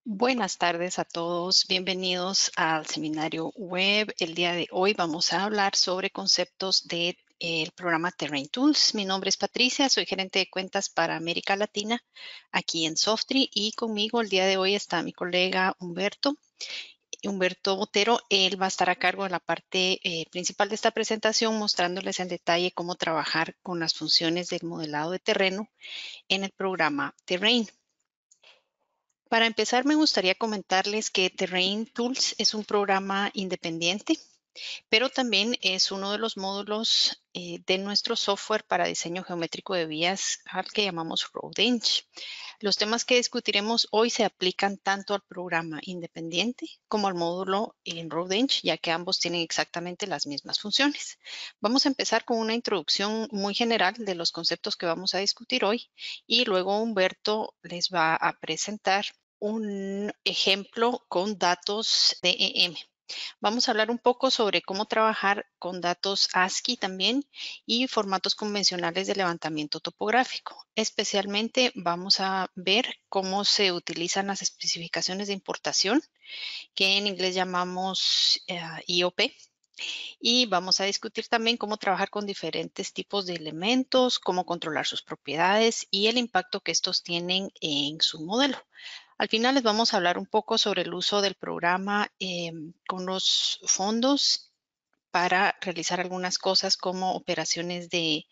Buenas tardes a todos, bienvenidos al seminario web. El día de hoy vamos a hablar sobre conceptos del programa Terrain Tools. Mi nombre es Patricia, soy gerente de cuentas para América Latina aquí en Softry y conmigo el día de hoy está mi colega Humberto Botero. Él va a estar a cargo de la parte principal de esta presentación, mostrándoles en detalle cómo trabajar con las funciones del modelado de terreno en el programa Terrain. Para empezar, me gustaría comentarles que Terrain Tools es un programa independiente, pero también es uno de los módulos de nuestro software para diseño geométrico de vías al que llamamos Roadenge. Los temas que discutiremos hoy se aplican tanto al programa independiente como al módulo en Roadenge, ya que ambos tienen exactamente las mismas funciones. Vamos a empezar con una introducción muy general de los conceptos que vamos a discutir hoy y luego Humberto les va a presentar un ejemplo con datos DEM. Vamos a hablar un poco sobre cómo trabajar con datos ASCII también y formatos convencionales de levantamiento topográfico. Especialmente vamos a ver cómo se utilizan las especificaciones de importación, que en inglés llamamos IOP. Y vamos a discutir también cómo trabajar con diferentes tipos de elementos, cómo controlar sus propiedades y el impacto que estos tienen en su modelo. Al final les vamos a hablar un poco sobre el uso del programa con los fondos para realizar algunas cosas como operaciones de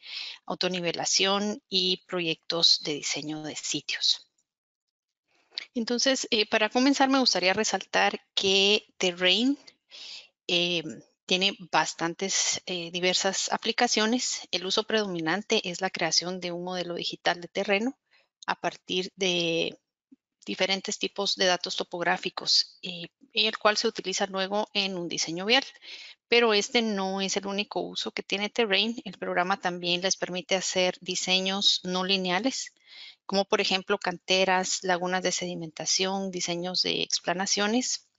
autonivelación y proyectos de diseño de sitios. Entonces, para comenzar, me gustaría resaltar que Terrain eh, tiene bastantes diversas aplicaciones. El uso predominante es la creación de un modelo digital de terreno a partir de diferentes tipos de datos topográficos, el cual se utiliza luego en un diseño vial. Pero este no es el único uso que tiene Terrain. El programa también les permite hacer diseños no lineales, como por ejemplo canteras, lagunas de sedimentación, diseños de explanaciones,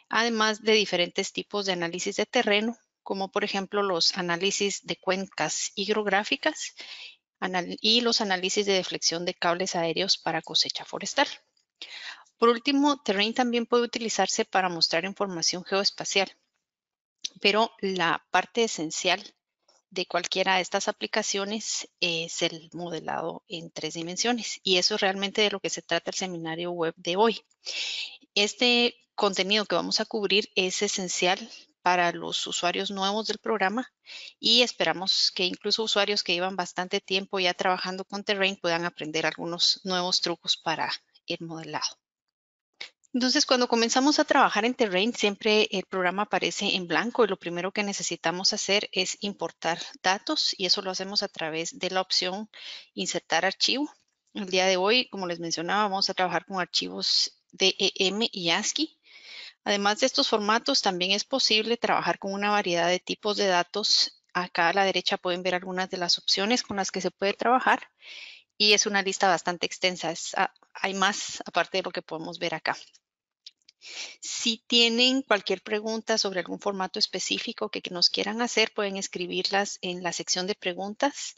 además de diferentes tipos de análisis de terreno, como por ejemplo los análisis de cuencas hidrográficas y los análisis de deflexión de cables aéreos para cosecha forestal. Por último, Terrain también puede utilizarse para mostrar información geoespacial, pero la parte esencial de cualquiera de estas aplicaciones es el modelado en 3 dimensiones, y eso es realmente de lo que se trata el seminario web de hoy. Este contenido que vamos a cubrir es esencial para los usuarios nuevos del programa y esperamos que incluso usuarios que llevan bastante tiempo ya trabajando con Terrain puedan aprender algunos nuevos trucos para el modelado. Entonces, cuando comenzamos a trabajar en Terrain, siempre el programa aparece en blanco y lo primero que necesitamos hacer es importar datos, y eso lo hacemos a través de la opción Insertar archivo. El día de hoy, como les mencionaba, vamos a trabajar con archivos DEM y ASCII. Además de estos formatos, también es posible trabajar con una variedad de tipos de datos. Acá a la derecha pueden ver algunas de las opciones con las que se puede trabajar y es una lista bastante extensa. Hay más aparte de lo que podemos ver acá. Si tienen cualquier pregunta sobre algún formato específico que nos quieran hacer, pueden escribirlas en la sección de preguntas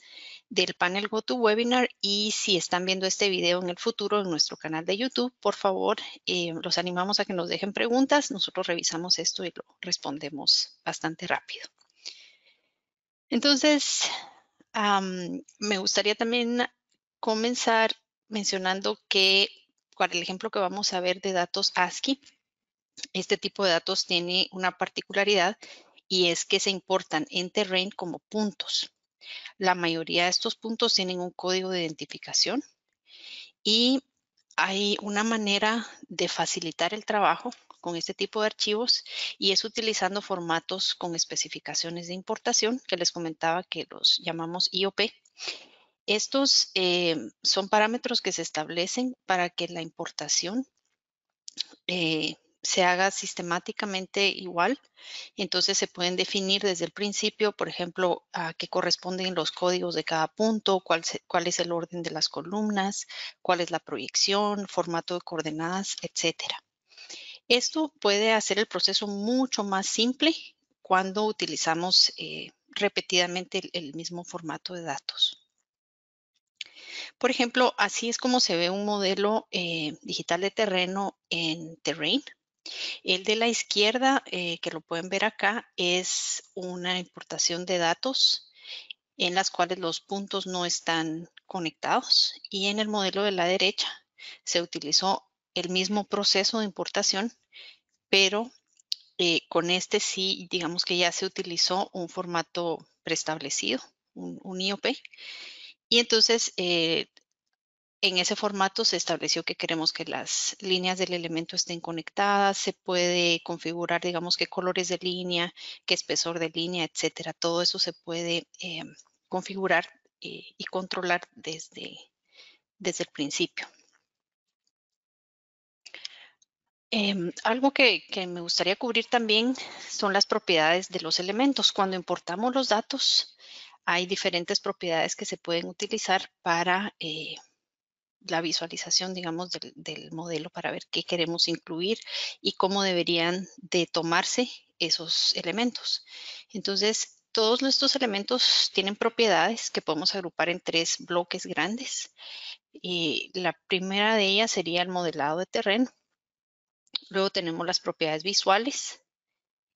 del panel GoToWebinar, y si están viendo este video en el futuro en nuestro canal de YouTube, por favor, los animamos a que nos dejen preguntas. Nosotros revisamos esto y lo respondemos bastante rápido. Entonces, me gustaría también comenzar mencionando que para el ejemplo que vamos a ver de datos ASCII, este tipo de datos tiene una particularidad, y es que se importan en Terrain como puntos. La mayoría de estos puntos tienen un código de identificación y hay una manera de facilitar el trabajo con este tipo de archivos, y es utilizando formatos con especificaciones de importación que les comentaba que los llamamos IOP. Estos son parámetros que se establecen para que la importación se haga sistemáticamente igual. Entonces se pueden definir desde el principio, por ejemplo, a qué corresponden los códigos de cada punto, cuál es el orden de las columnas, cuál es la proyección, formato de coordenadas, etcétera. Esto puede hacer el proceso mucho más simple cuando utilizamos repetidamente el mismo formato de datos. Por ejemplo, así es como se ve un modelo digital de terreno en Terrain. El de la izquierda, que lo pueden ver acá, es una importación de datos en las cuales los puntos no están conectados. Y en el modelo de la derecha se utilizó el mismo proceso de importación, pero con este sí, digamos que ya se utilizó un formato preestablecido, un IOP. Y entonces en ese formato se estableció que queremos que las líneas del elemento estén conectadas, se puede configurar, digamos, qué colores de línea, qué espesor de línea, etcétera. Todo eso se puede configurar y controlar desde el principio. Algo que me gustaría cubrir también son las propiedades de los elementos. Cuando importamos los datos, hay diferentes propiedades que se pueden utilizar para la visualización, digamos, del modelo para ver qué queremos incluir y cómo deberían de tomarse esos elementos. Entonces, todos estos elementos tienen propiedades que podemos agrupar en 3 bloques grandes. Y la primera de ellas sería el modelado de terreno. Luego tenemos las propiedades visuales.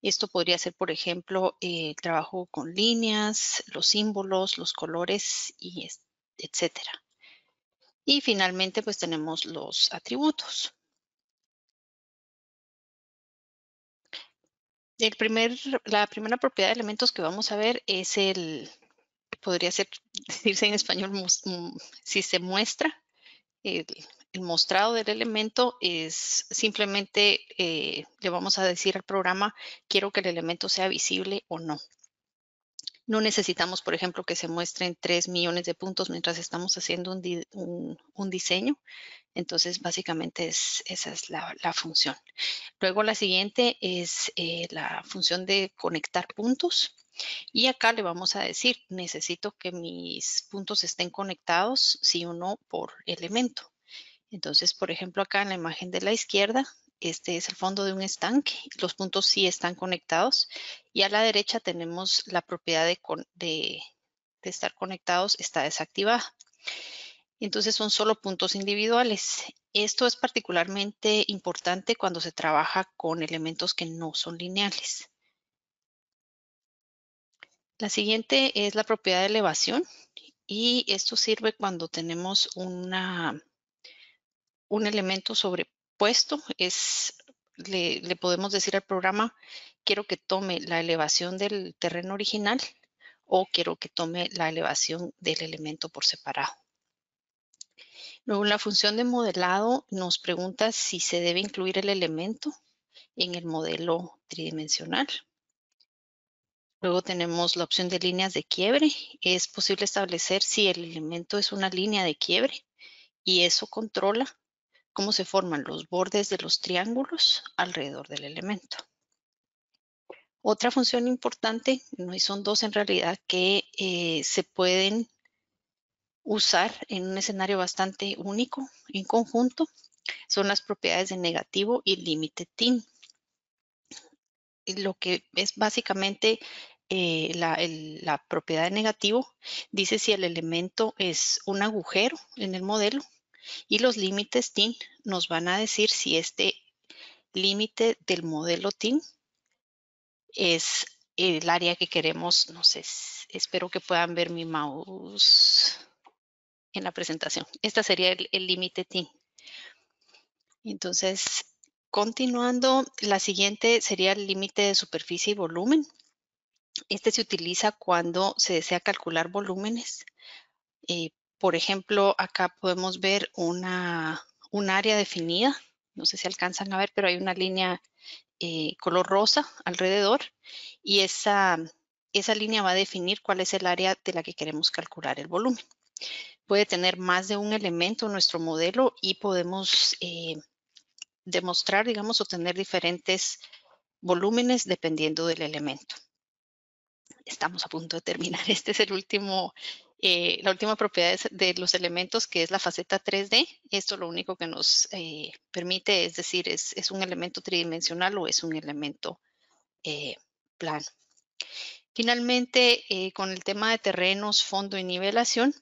Esto podría ser, por ejemplo, el trabajo con líneas, los símbolos, los colores, y etcétera. Y finalmente, pues tenemos los atributos. La primera propiedad de elementos que vamos a ver es podría ser, decirse en español, si se muestra. El, el mostrado del elemento es simplemente, le vamos a decir al programa, quiero que el elemento sea visible o no. No necesitamos, por ejemplo, que se muestren 3 millones de puntos mientras estamos haciendo un diseño. Entonces, básicamente esa es la función. Luego la siguiente es la función de conectar puntos. Y acá le vamos a decir, necesito que mis puntos estén conectados, sí o no, por elemento. Entonces, por ejemplo, acá en la imagen de la izquierda, este es el fondo de un estanque. Los puntos sí están conectados. Y a la derecha tenemos la propiedad de estar conectados, está desactivada. Entonces son solo puntos individuales. Esto es particularmente importante cuando se trabaja con elementos que no son lineales. La siguiente es la propiedad de elevación y esto sirve cuando tenemos un elemento sobrepuesto. Le podemos decir al programa, quiero que tome la elevación del terreno original o quiero que tome la elevación del elemento por separado. Luego, la función de modelado nos pregunta si se debe incluir el elemento en el modelo tridimensional. Luego tenemos la opción de líneas de quiebre. Es posible establecer si el elemento es una línea de quiebre y eso controla cómo se forman los bordes de los triángulos alrededor del elemento. Otra función importante, y son dos en realidad, que se pueden usar en un escenario bastante único en conjunto, son las propiedades de negativo y límite TIN. Lo que es básicamente la propiedad de negativo dice si el elemento es un agujero en el modelo y los límites TIN nos van a decir si este límite del modelo TIN es el área que queremos. No sé, espero que puedan ver mi mouse en la presentación. Esta sería el límite TIN. Entonces, continuando, la siguiente sería el límite de superficie y volumen. Este se utiliza cuando se desea calcular volúmenes. Por ejemplo, acá podemos ver un área definida. No sé si alcanzan a ver, pero hay una línea color rosa alrededor y esa línea va a definir cuál es el área de la que queremos calcular el volumen. Puede tener más de un elemento en nuestro modelo y podemos demostrar, digamos, o tener diferentes volúmenes dependiendo del elemento. Estamos a punto de terminar. Este es la última propiedad de los elementos, que es la faceta 3D. Esto lo único que nos permite es decir, es un elemento tridimensional o es un elemento plano. Finalmente, con el tema de terrenos, fondo y nivelación,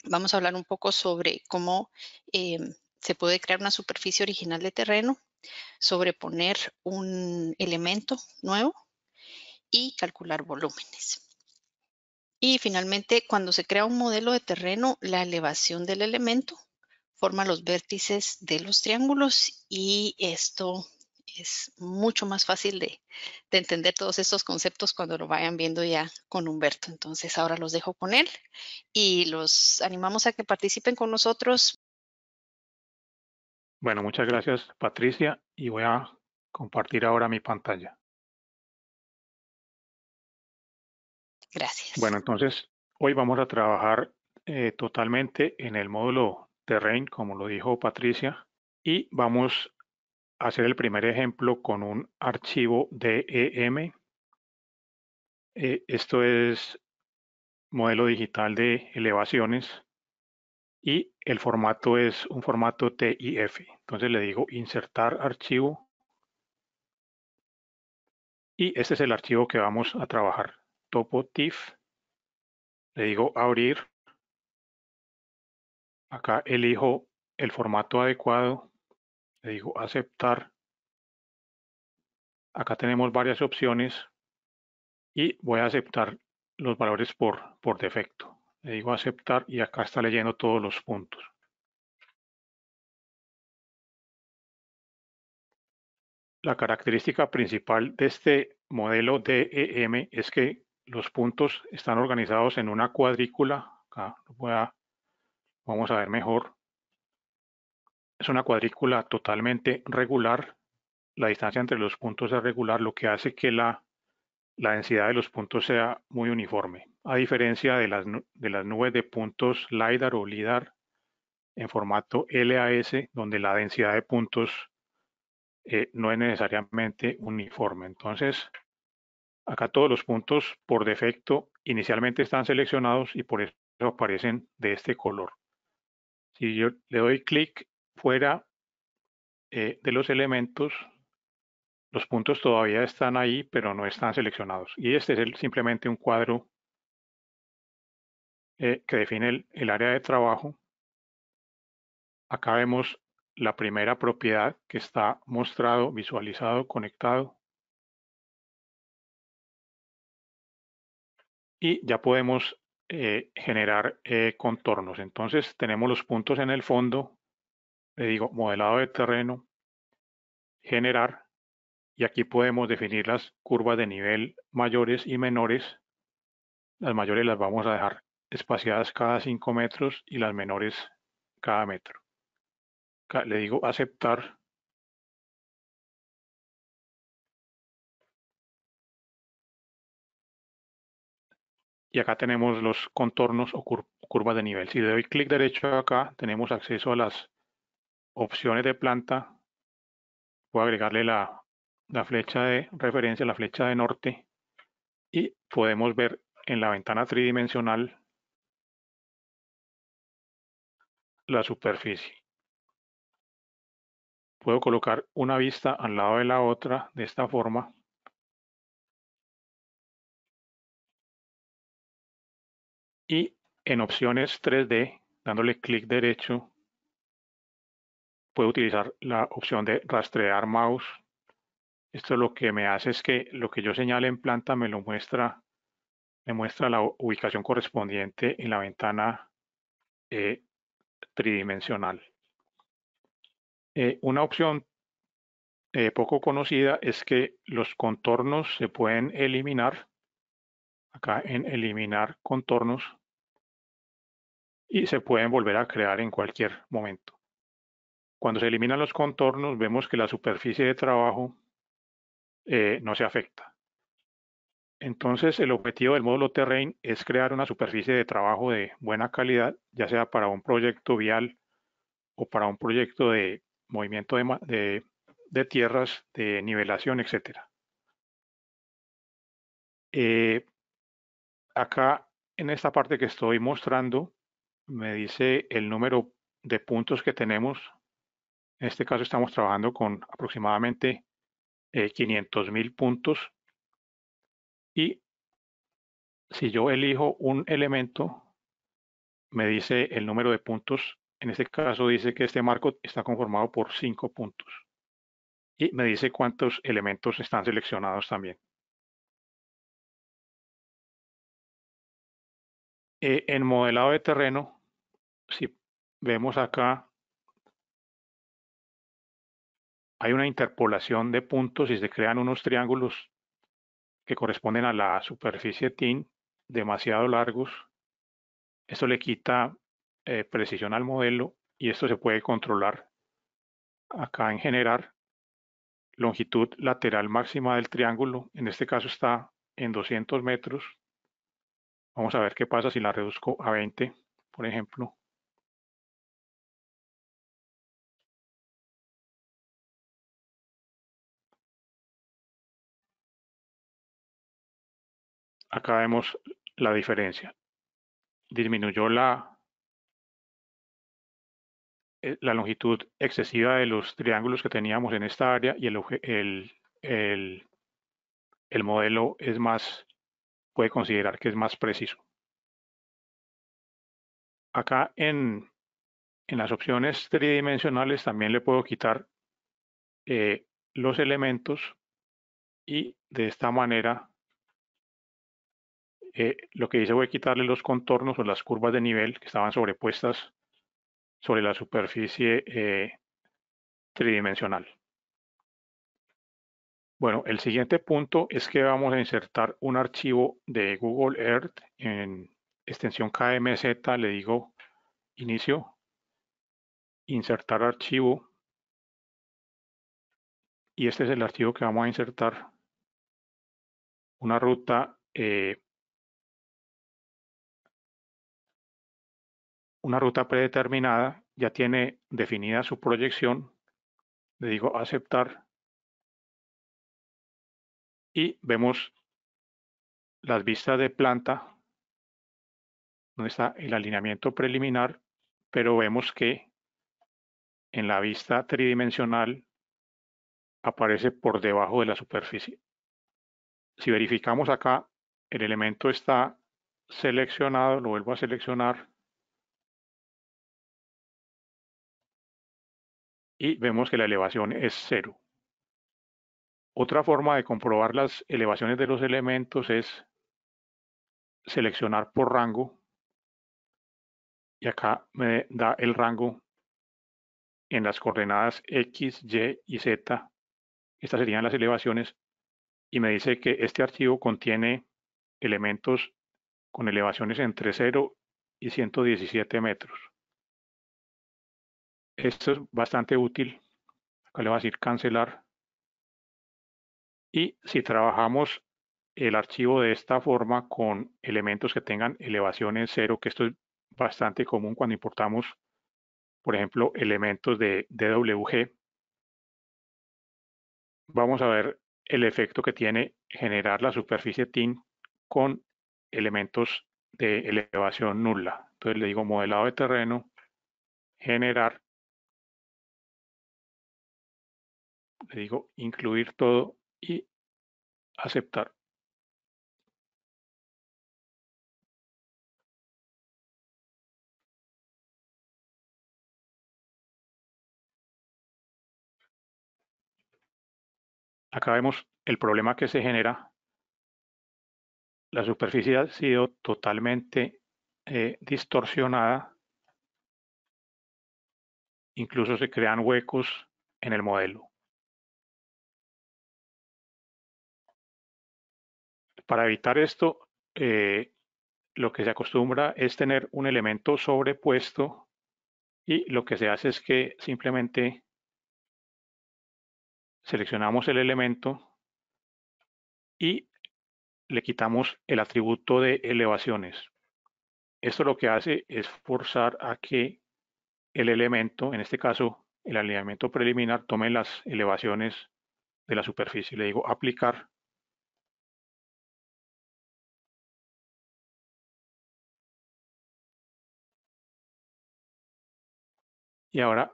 Vamos a hablar un poco sobre cómo se puede crear una superficie original de terreno, sobreponer un elemento nuevo y calcular volúmenes. Y finalmente, cuando se crea un modelo de terreno, la elevación del elemento forma los vértices de los triángulos y esto es mucho más fácil de entender todos estos conceptos cuando lo vayan viendo ya con Humberto. Entonces ahora los dejo con él y los animamos a que participen con nosotros. Bueno, muchas gracias, Patricia, y voy a compartir ahora mi pantalla. Gracias. Bueno, entonces hoy vamos a trabajar totalmente en el módulo Terrain, como lo dijo Patricia, y vamos a hacer el primer ejemplo con un archivo DEM. Esto es modelo digital de elevaciones y el formato es un formato TIF. Entonces le digo insertar archivo y este es el archivo que vamos a trabajar. Topo TIFF. Le digo abrir. Acá elijo el formato adecuado. Le digo aceptar. Acá tenemos varias opciones y voy a aceptar los valores por defecto. Le digo aceptar y acá está leyendo todos los puntos. La característica principal de este modelo DEM es que los puntos están organizados en una cuadrícula. Acá vamos a ver mejor. Es una cuadrícula totalmente regular. La distancia entre los puntos es regular, lo que hace que la densidad de los puntos sea muy uniforme, a diferencia de las nubes de puntos LiDAR o LIDAR en formato LAS, donde la densidad de puntos no es necesariamente uniforme. Entonces, acá todos los puntos por defecto inicialmente están seleccionados y por eso aparecen de este color. Si yo le doy clic fuera de los elementos, los puntos todavía están ahí, pero no están seleccionados. Y este es simplemente un cuadro que define el área de trabajo. Acá vemos la primera propiedad que está mostrado, visualizado, conectado. Y ya podemos generar contornos. Entonces tenemos los puntos en el fondo. Le digo modelado de terreno, generar. Y aquí podemos definir las curvas de nivel mayores y menores. Las mayores las vamos a dejar espaciadas cada 5 metros y las menores cada metro. Acá le digo aceptar. Y acá tenemos los contornos o curvas de nivel. Si le doy clic derecho acá, tenemos acceso a las opciones de planta. Puedo agregarle la flecha de referencia, la flecha de norte, y podemos ver en la ventana tridimensional la superficie. Puedo colocar una vista al lado de la otra de esta forma. Y en opciones 3D, dándole clic derecho, puedo utilizar la opción de rastrear mouse. Esto lo que me hace es que lo que yo señale en planta me muestra la ubicación correspondiente en la ventana tridimensional. Una opción poco conocida es que los contornos se pueden eliminar. Acá en eliminar contornos y se pueden volver a crear en cualquier momento. Cuando se eliminan los contornos vemos que la superficie de trabajo no se afecta. Entonces el objetivo del módulo Terrain es crear una superficie de trabajo de buena calidad, ya sea para un proyecto vial o para un proyecto de movimiento de tierras, de nivelación, etc. Acá en esta parte que estoy mostrando me dice el número de puntos que tenemos. En este caso estamos trabajando con aproximadamente 500.000 puntos. Y si yo elijo un elemento, me dice el número de puntos. En este caso dice que este marco está conformado por 5 puntos. Y me dice cuántos elementos están seleccionados también. En modelado de terreno, si vemos acá, hay una interpolación de puntos y se crean unos triángulos que corresponden a la superficie TIN demasiado largos. Esto le quita precisión al modelo y esto se puede controlar acá en generar longitud lateral máxima del triángulo. En este caso está en 200 metros. Vamos a ver qué pasa si la reduzco a 20, por ejemplo. Acá vemos la diferencia. Disminuyó la longitud excesiva de los triángulos que teníamos en esta área y el modelo es más, puede considerar que es más preciso. Acá en las opciones tridimensionales también le puedo quitar los elementos y de esta manera lo que hice fue quitarle los contornos o las curvas de nivel que estaban sobrepuestas sobre la superficie tridimensional. Bueno, el siguiente punto es que vamos a insertar un archivo de Google Earth en extensión KMZ, le digo inicio, insertar archivo, y este es el archivo que vamos a insertar, una ruta predeterminada, ya tiene definida su proyección, le digo aceptar y vemos las vistas de planta, donde está el alineamiento preliminar, pero vemos que en la vista tridimensional aparece por debajo de la superficie. Si verificamos acá, el elemento está seleccionado, lo vuelvo a seleccionar y vemos que la elevación es 0. Otra forma de comprobar las elevaciones de los elementos es seleccionar por rango y acá me da el rango en las coordenadas X, Y y Z. Estas serían las elevaciones y me dice que este archivo contiene elementos con elevaciones entre 0 y 117 metros. Esto es bastante útil. Acá le voy a decir cancelar. Y si trabajamos el archivo de esta forma con elementos que tengan elevaciones 0, que esto es bastante común cuando importamos, por ejemplo, elementos de DWG, vamos a ver el efecto que tiene generar la superficie TIN con elementos de elevación nula. Entonces le digo modelado de terreno, generar, le digo incluir todo y aceptar. Acá vemos el problema que se genera. La superficie ha sido totalmente distorsionada. Incluso se crean huecos en el modelo. Para evitar esto, lo que se acostumbra es tener un elemento sobrepuesto y lo que se hace es que simplemente seleccionamos el elemento y le quitamos el atributo de elevaciones. Esto lo que hace es forzar a que el elemento, en este caso el alineamiento preliminar, tome las elevaciones de la superficie. Le digo aplicar. Y ahora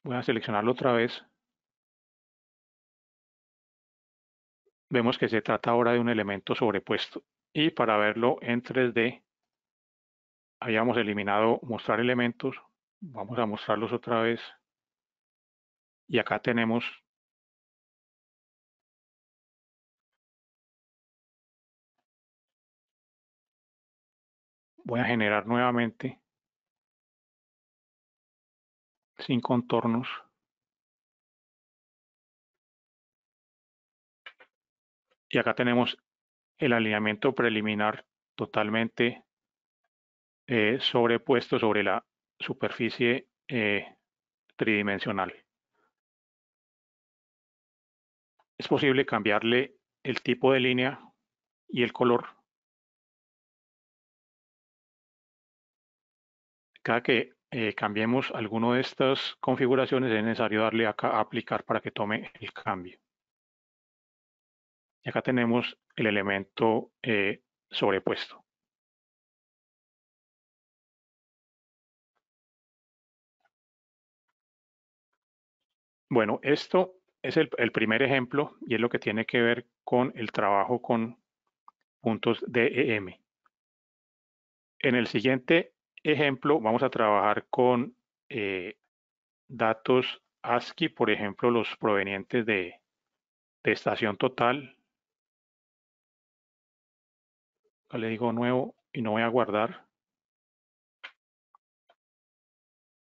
voy a seleccionarlo otra vez. Vemos que se trata ahora de un elemento sobrepuesto. Y para verlo en 3D, habíamos eliminado mostrar elementos. Vamos a mostrarlos otra vez. Y acá tenemos voy a generar nuevamente sin contornos. Y acá tenemos el alineamiento preliminar totalmente sobrepuesto sobre la superficie tridimensional. Es posible cambiarle el tipo de línea y el color. Cada que cambiemos alguna de estas configuraciones es necesario darle acá a aplicar para que tome el cambio. Y acá tenemos el elemento sobrepuesto. Bueno, esto es el primer ejemplo y es lo que tiene que ver con el trabajo con puntos DEM. En el siguiente ejemplo vamos a trabajar con datos ASCII, por ejemplo, los provenientes de estación total. Acá le digo nuevo y no voy a guardar.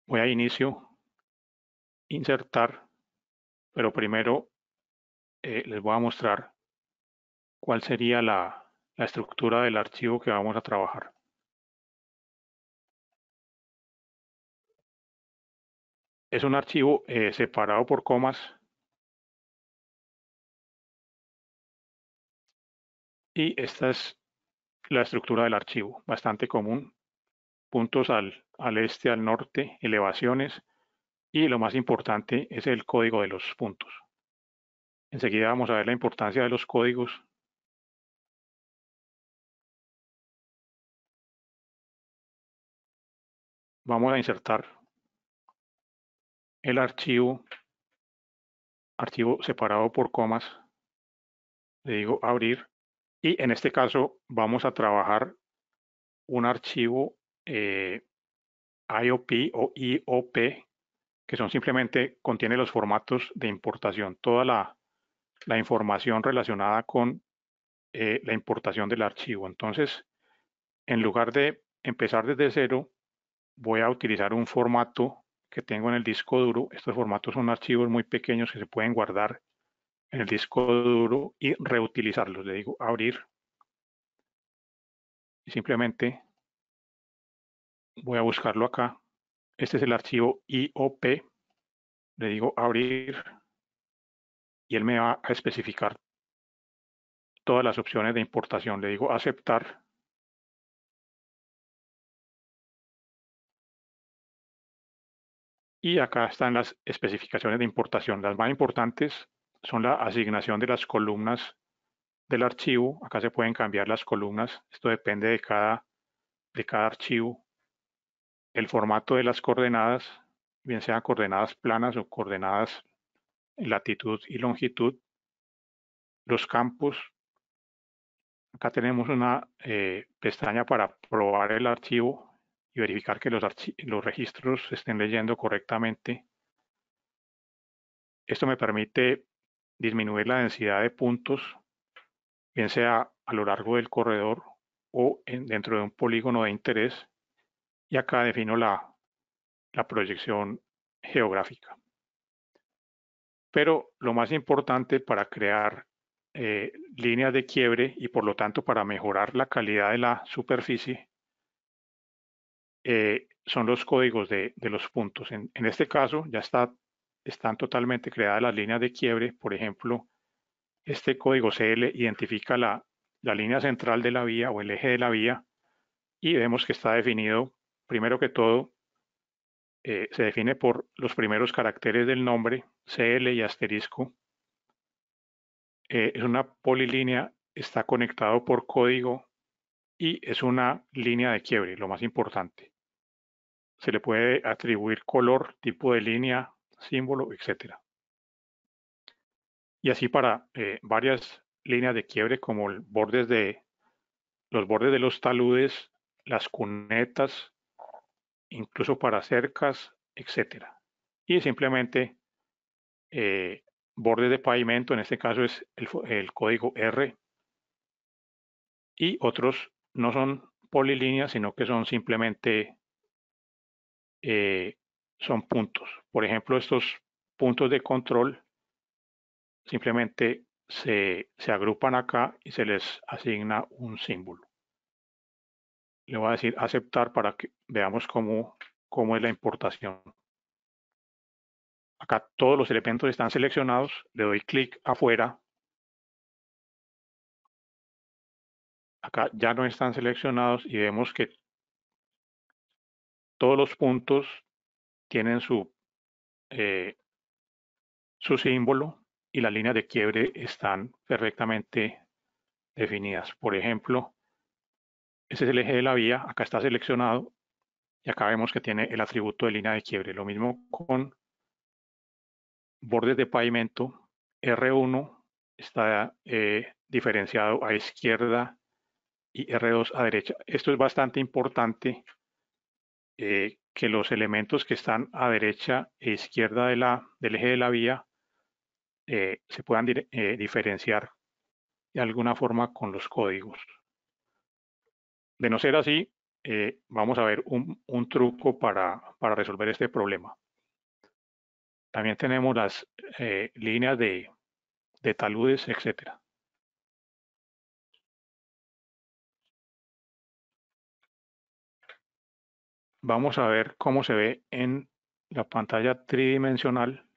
Voy a inicio, insertar, pero primero les voy a mostrar cuál sería la estructura del archivo que vamos a trabajar. Es un archivo separado por comas y esta es la estructura del archivo, bastante común. Puntos al este, al norte, elevaciones y lo más importante es el código de los puntos. Enseguida vamos a ver la importancia de los códigos. Vamos a insertar el archivo separado por comas. Le digo abrir y en este caso vamos a trabajar un archivo IOP o IOP que son simplemente contiene los formatos de importación, toda la información relacionada con la importación del archivo. Entonces, en lugar de empezar desde cero, voy a utilizar un formato que tengo en el disco duro. Estos formatos son archivos muy pequeños que se pueden guardar en el disco duro y reutilizarlos. Le digo abrir y simplemente voy a buscarlo acá. Este es el archivo IOP. Le digo abrir y él me va a especificar todas las opciones de importación. Le digo aceptar. Y acá están las especificaciones de importación. Las más importantes son la asignación de las columnas del archivo. Acá se pueden cambiar las columnas. Esto depende de cada archivo. El formato de las coordenadas, bien sean coordenadas planas o coordenadas en latitud y longitud. Los campos. Acá tenemos una pestaña para probar el archivo y verificar que los registros se estén leyendo correctamente. Esto me permite disminuir la densidad de puntos, bien sea a lo largo del corredor o dentro de un polígono de interés. Y acá defino la proyección geográfica. Pero lo más importante para crear líneas de quiebre y por lo tanto para mejorar la calidad de la superficie son los códigos de los puntos. En este caso ya están totalmente creadas las líneas de quiebre. Por ejemplo, este código CL identifica la línea central de la vía o el eje de la vía y vemos que está definido, primero que todo, se define por los primeros caracteres del nombre, CL y asterisco. Es una polilínea, está conectado por código y es una línea de quiebre, lo más importante. Se le puede atribuir color, tipo de línea, símbolo, etc. Y así para varias líneas de quiebre como los bordes de los taludes, las cunetas, incluso para cercas, etcétera. Y simplemente bordes de pavimento, en este caso es el código R, y otros no son polilíneas, sino que son simplemente son puntos. Por ejemplo, estos puntos de control simplemente se agrupan acá y se les asigna un símbolo. Le voy a decir aceptar para que veamos cómo es la importación. Acá todos los elementos están seleccionados, le doy clic afuera. Acá ya no están seleccionados y vemos que todos los puntos tienen su símbolo y las líneas de quiebre están perfectamente definidas. Por ejemplo, ese es el eje de la vía, acá está seleccionado y acá vemos que tiene el atributo de línea de quiebre. Lo mismo con bordes de pavimento, R1 está diferenciado a izquierda y R2 a derecha. Esto es bastante importante, que los elementos que están a derecha e izquierda del eje de la vía se puedan diferenciar de alguna forma con los códigos. De no ser así, vamos a ver un truco para resolver este problema. También tenemos las líneas de taludes, etcétera. Vamos a ver cómo se ve en la pantalla tridimensional.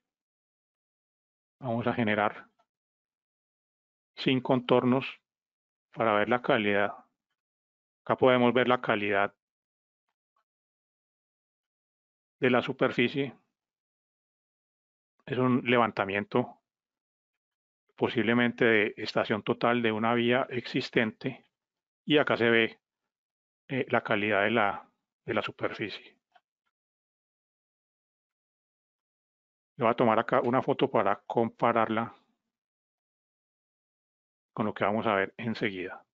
Vamos a generar sin contornos para ver la calidad. Acá podemos ver la calidad de la superficie. Es un levantamiento posiblemente de estación total de una vía existente y acá se ve la calidad de la superficie. Le voy a tomar acá una foto para compararla con lo que vamos a ver enseguida.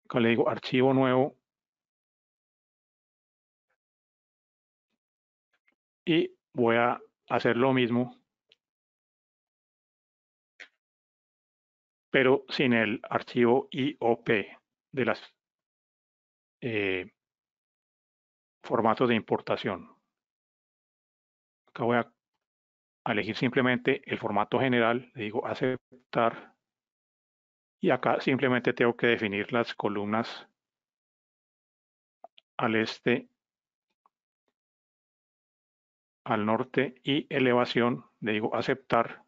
Acá le digo archivo nuevo y voy a hacer lo mismo, pero sin el archivo IOP de los formatos de importación. Acá voy a elegir simplemente el formato general, le digo aceptar y acá simplemente tengo que definir las columnas al este, al norte y elevación, le digo aceptar.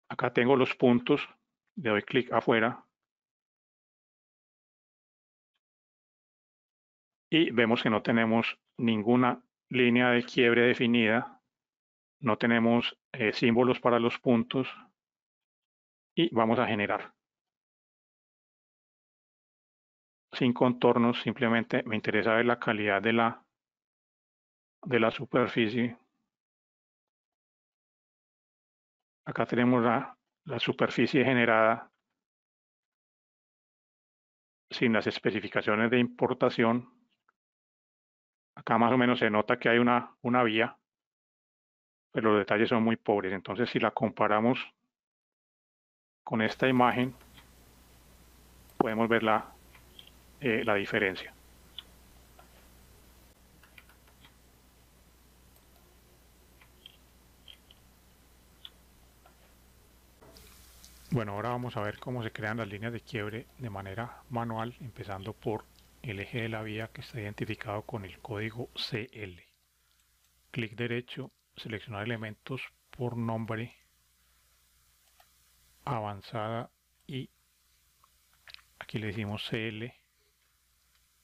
Acá tengo los puntos, le doy clic afuera y vemos que no tenemos ninguna línea de quiebre definida, no tenemos símbolos para los puntos y vamos a generar. Sin contornos, simplemente me interesa ver la calidad de la superficie. Acá tenemos la superficie generada sin las especificaciones de importación. Acá más o menos se nota que hay una vía, pero los detalles son muy pobres. Entonces, si la comparamos con esta imagen, podemos ver la diferencia. Bueno, ahora vamos a ver cómo se crean las líneas de quiebre de manera manual, empezando por el eje de la vía que está identificado con el código CL. Clic derecho, seleccionar elementos por nombre, avanzada y aquí le decimos CL,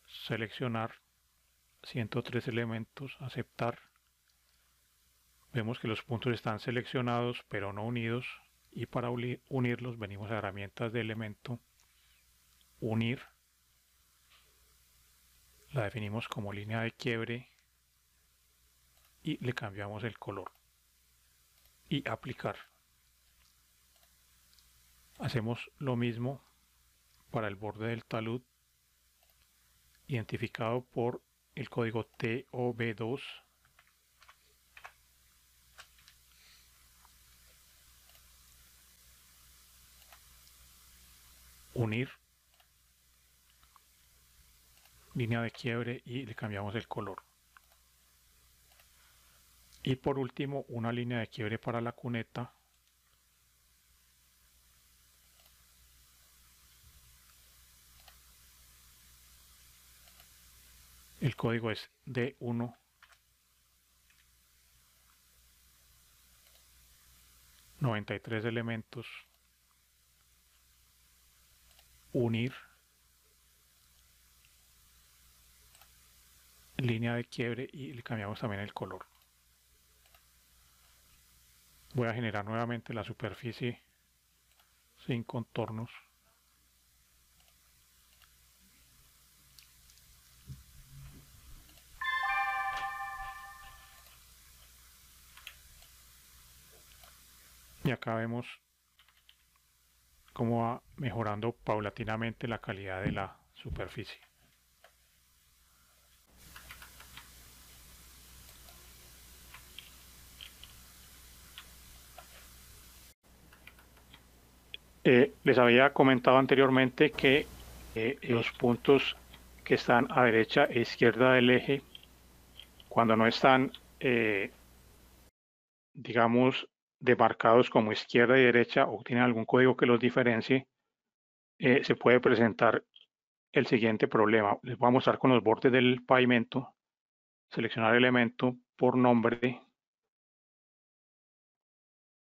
seleccionar 103 elementos, aceptar. Vemos que los puntos están seleccionados pero no unidos y para unirlos venimos a herramientas de elemento, unir, la definimos como línea de quiebre y le cambiamos el color y aplicar. Hacemos lo mismo para el borde del talud, identificado por el código TOB2. Unir, línea de quiebre, y le cambiamos el color. Y por último, una línea de quiebre para la cuneta. El código es D1. 93 elementos. Unir, línea de quiebre, y le cambiamos también el color. Voy a generar nuevamente la superficie sin contornos. Y acá vemos cómo va mejorando paulatinamente la calidad de la superficie. Les había comentado anteriormente que los puntos que están a derecha e izquierda del eje, cuando no están, digamos, demarcados como izquierda y derecha, o tienen algún código que los diferencie, se puede presentar el siguiente problema. Les voy a mostrar con los bordes del pavimento. Seleccionar elemento por nombre.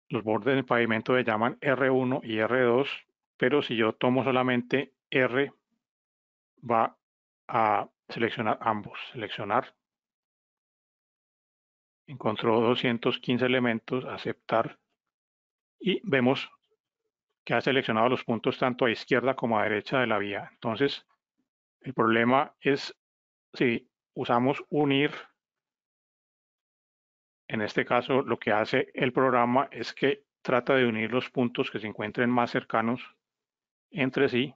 Los bordes del pavimento se llaman R1 y R2, pero si yo tomo solamente R, va a seleccionar ambos. Seleccionar. Encontró 215 elementos, aceptar, y vemos que ha seleccionado los puntos tanto a izquierda como a derecha de la vía. Entonces, el problema es si usamos unir. En este caso, lo que hace el programa es que trata de unir los puntos que se encuentren más cercanos entre sí,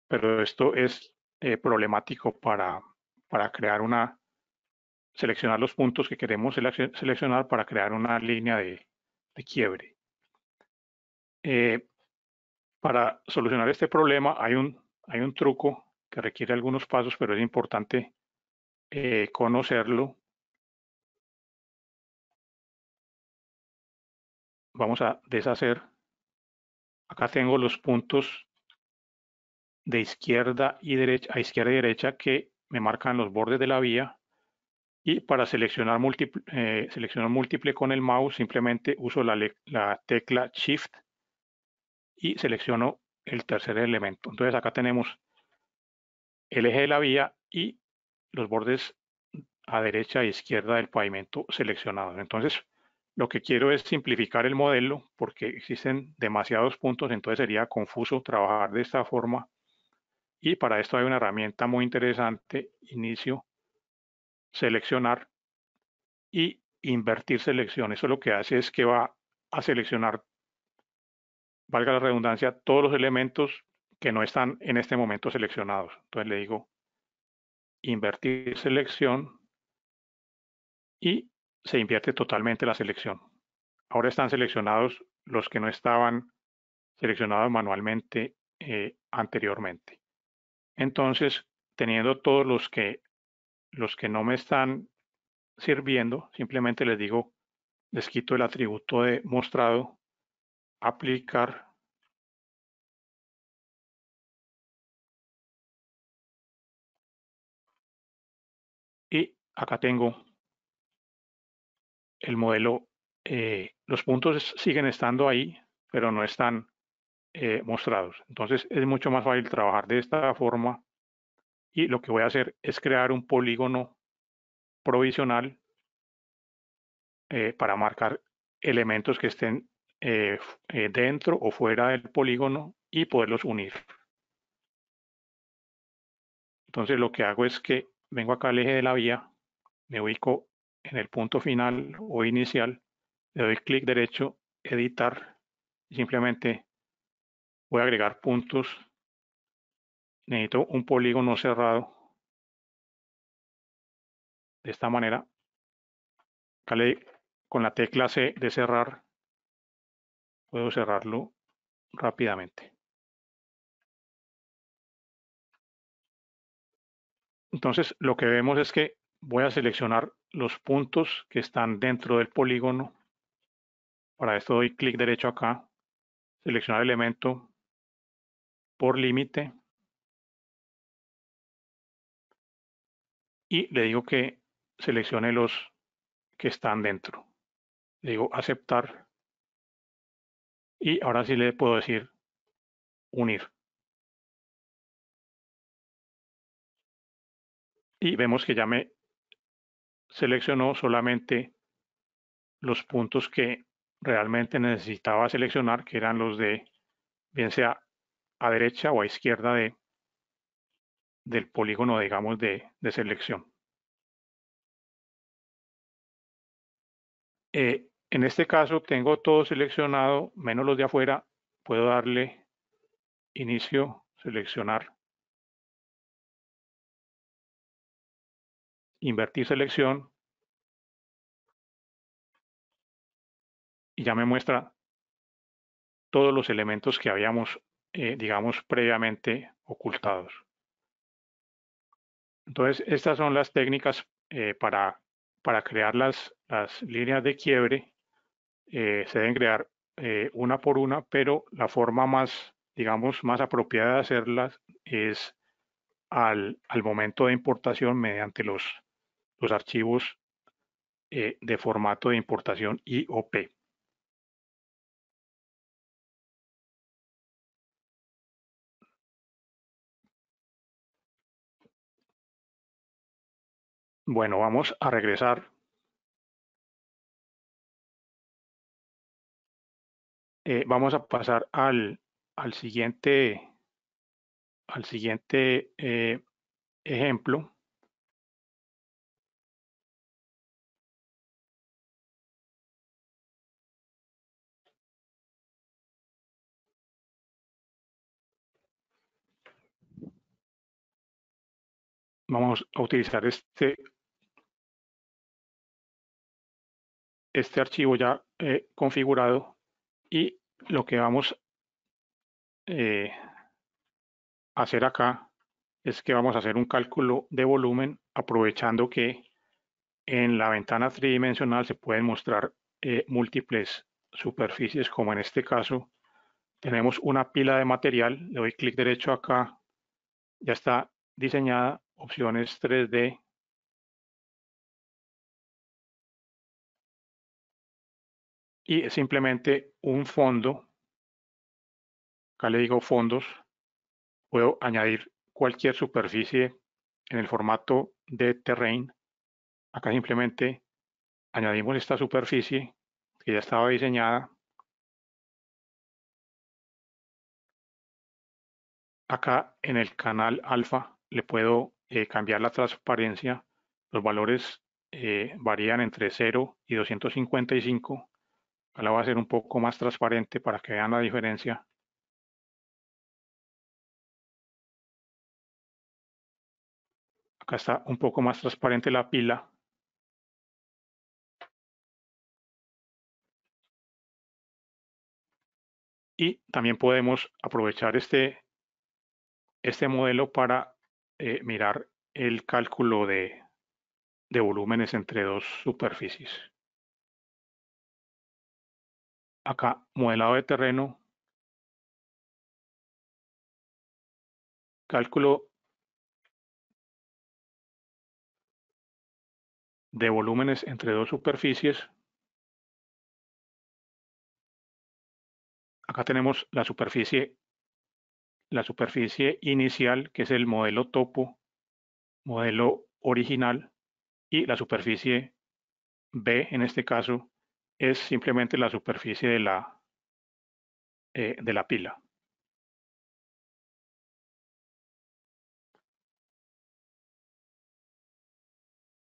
pero esto es problemático para crear seleccionar los puntos que queremos seleccionar para crear una línea de quiebre. Para solucionar este problema hay un truco que requiere algunos pasos, pero es importante conocerlo. Vamos a deshacer. Acá tengo los puntos de izquierda y derecha, a izquierda y derecha, que me marcan los bordes de la vía, y para seleccionar múltiple con el mouse simplemente uso la tecla Shift y selecciono el tercer elemento. Entonces acá tenemos el eje de la vía y los bordes a derecha e izquierda del pavimento seleccionados. Entonces lo que quiero es simplificar el modelo porque existen demasiados puntos, entonces sería confuso trabajar de esta forma. Y para esto hay una herramienta muy interesante: inicio, seleccionar y invertir selección. Eso lo que hace es que va a seleccionar, valga la redundancia, todos los elementos que no están en este momento seleccionados. Entonces le digo invertir selección y se invierte totalmente la selección. Ahora están seleccionados los que no estaban seleccionados manualmente anteriormente. Entonces, teniendo todos los que no me están sirviendo, simplemente les digo, les quito el atributo de mostrado, aplicar, y acá tengo el modelo. Los puntos siguen estando ahí, pero no están mostrados. Entonces es mucho más fácil trabajar de esta forma, y lo que voy a hacer es crear un polígono provisional para marcar elementos que estén dentro o fuera del polígono y poderlos unir. Entonces lo que hago es que vengo acá al eje de la vía, me ubico en el punto final o inicial, le doy clic derecho, editar, Simplemente voy a agregar puntos. Necesito un polígono cerrado. De esta manera, con la tecla C de cerrar, puedo cerrarlo rápidamente. Entonces, lo que vemos es que voy a seleccionar los puntos que están dentro del polígono. Para esto doy clic derecho acá, seleccionar elemento por límite y le digo que seleccione los que están dentro. Le digo aceptar y ahora sí le puedo decir unir. Y vemos que ya me seleccionó solamente los puntos que realmente necesitaba seleccionar, que eran los de, bien sea a derecha o a izquierda del polígono, digamos, de selección. En este caso tengo todo seleccionado, menos los de afuera. Puedo darle inicio, seleccionar, invertir selección y ya me muestra todos los elementos que habíamos, digamos, previamente ocultados. Entonces, estas son las técnicas para crear las líneas de quiebre. Se deben crear una por una, pero la forma más, digamos, más apropiada de hacerlas es al momento de importación mediante los archivos de formato de importación IOP. Bueno, vamos a regresar. Vamos a pasar al siguiente, ejemplo. Vamos a utilizar este archivo ya configurado y lo que vamos eh, a hacer acá es que vamos a hacer un cálculo de volumen aprovechando que en la ventana tridimensional se pueden mostrar múltiples superficies, como en este caso tenemos una pila de material. Le doy clic derecho acá, ya está diseñada, opciones 3D, y es simplemente un fondo. Acá le digo fondos. Puedo añadir cualquier superficie en el formato de terrain. Acá simplemente añadimos esta superficie que ya estaba diseñada. Acá en el canal alfa le puedo cambiar la transparencia. Los valores varían entre 0 y 255. Acá la voy a hacer un poco más transparente para que vean la diferencia. Acá está un poco más transparente la pila. Y también podemos aprovechar este modelo para mirar el cálculo de volúmenes entre dos superficies. Acá, modelado de terreno, cálculo de volúmenes entre dos superficies. Acá tenemos la superficie inicial, que es el modelo topo, modelo original, y la superficie B, en este caso, es simplemente la superficie de la pila.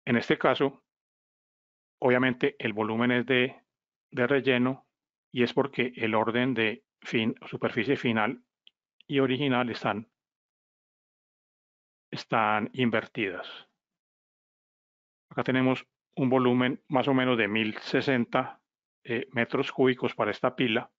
En este caso, obviamente el volumen es de relleno y es porque el orden de superficie final y original están invertidas. Acá tenemos un volumen más o menos de 1060 metros cúbicos para esta pila.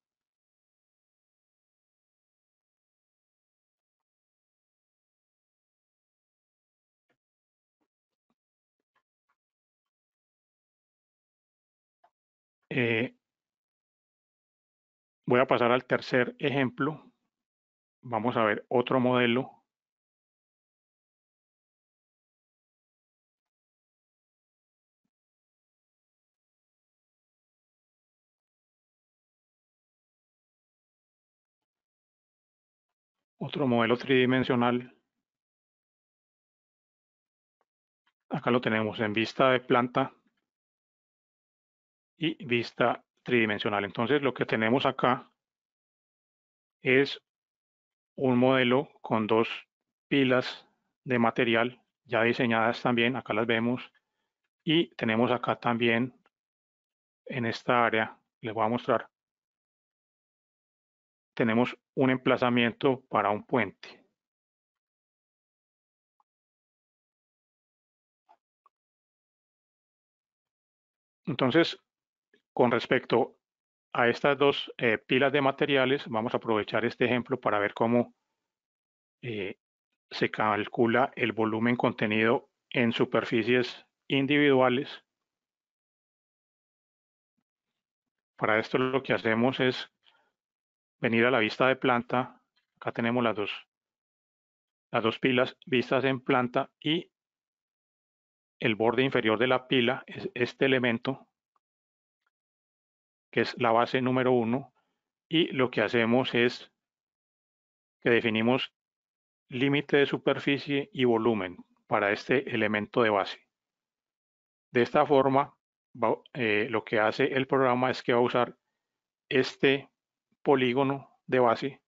Voy a pasar al tercer ejemplo. Vamos a ver otro modelo. Otro modelo tridimensional. Acá lo tenemos en vista de planta y vista tridimensional. Entonces lo que tenemos acá es un modelo con dos pilas de material ya diseñadas también. Acá las vemos. Y tenemos acá también en esta área, les voy a mostrar, tenemos un emplazamiento para un puente. Entonces, con respecto a estas dos pilas de materiales, vamos a aprovechar este ejemplo para ver cómo se calcula el volumen contenido en superficies individuales. Para esto lo que hacemos es venir a la vista de planta. Acá tenemos las dos pilas vistas en planta y el borde inferior de la pila es este elemento que es la base número 1, y lo que hacemos es que definimos límite de superficie y volumen para este elemento de base. De esta forma, lo que hace el programa es que va a usar este polígono de base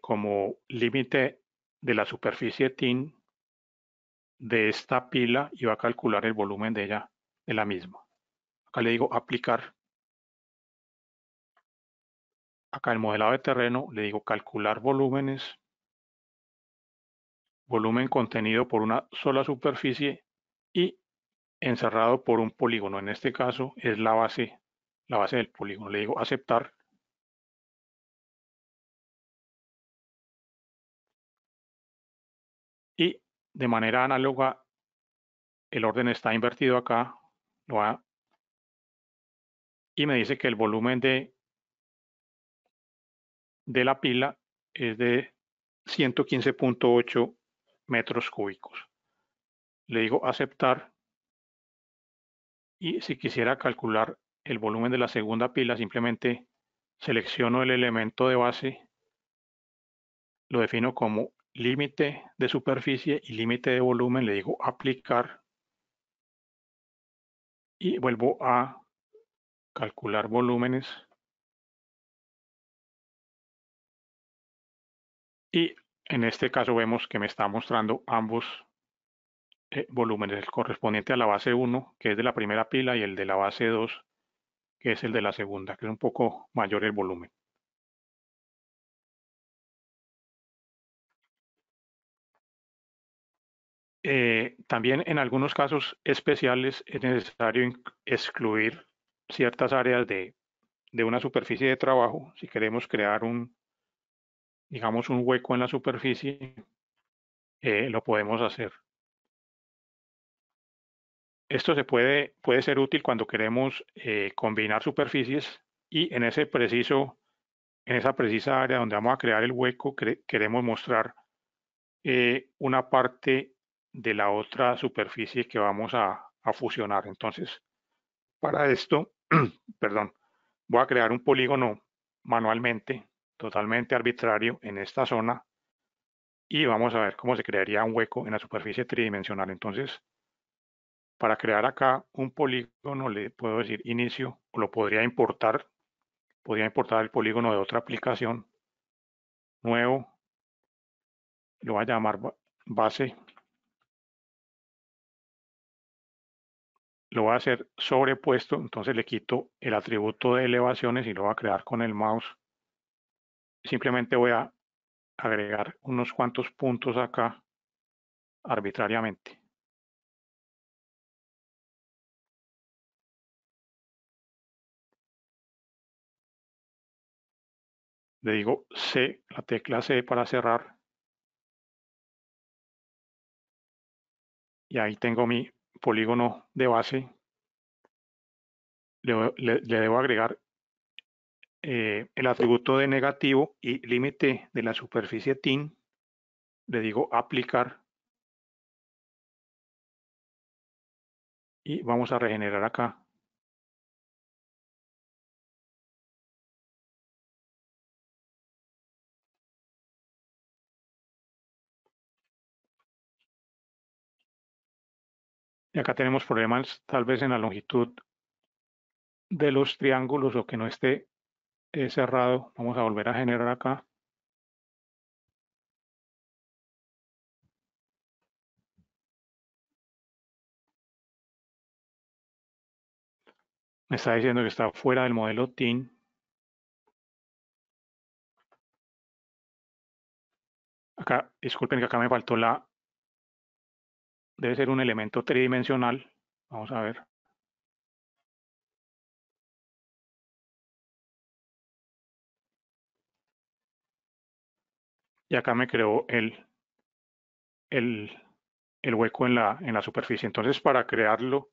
como límite de la superficie TIN de esta pila y va a calcular el volumen de ella, de la misma. Acá le digo aplicar. Acá en modelado de terreno le digo calcular volúmenes, volumen contenido por una sola superficie y encerrado por un polígono. En este caso es la base del polígono. Le digo aceptar. Y de manera análoga, el orden está invertido acá. Y me dice que el volumen de la pila es de 115.8 metros cúbicos. Le digo aceptar. Y si quisiera calcular el volumen de la segunda pila, simplemente selecciono el elemento de base, lo defino como límite de superficie y límite de volumen, le digo aplicar y vuelvo a calcular volúmenes. Y en este caso vemos que me está mostrando ambos volúmenes, el correspondiente a la base 1, que es de la primera pila, y el de la base 2, que es el de la segunda, que es un poco mayor el volumen. También en algunos casos especiales es necesario excluir ciertas áreas de una superficie de trabajo. Si queremos crear digamos, un hueco en la superficie, lo podemos hacer. Esto puede ser útil cuando queremos combinar superficies y en esa precisa área donde vamos a crear el hueco queremos mostrar una parte de la otra superficie que vamos a fusionar. Entonces, para esto, perdón, voy a crear un polígono manualmente, totalmente arbitrario en esta zona y vamos a ver cómo se crearía un hueco en la superficie tridimensional. Entonces, para crear acá un polígono le puedo decir inicio o lo podría importar el polígono de otra aplicación, nuevo, lo voy a llamar base lo voy a hacer sobrepuesto, entonces le quito el atributo de elevaciones y lo voy a crear con el mouse. Simplemente voy a agregar unos cuantos puntos acá arbitrariamente. Le digo C, la tecla C para cerrar. Y ahí tengo mi polígono de base. Le debo agregar el atributo de negativo y límite de la superficie TIN. Le digo aplicar. Y vamos a regenerar acá. Y acá tenemos problemas tal vez en la longitud de los triángulos o que no esté cerrado. Vamos a volver a generar acá. Me está diciendo que está fuera del modelo TIN. Acá, disculpen que acá me faltó la... Debe ser un elemento tridimensional. Vamos a ver. Y acá me creó el, el hueco en la superficie. Entonces, para crearlo,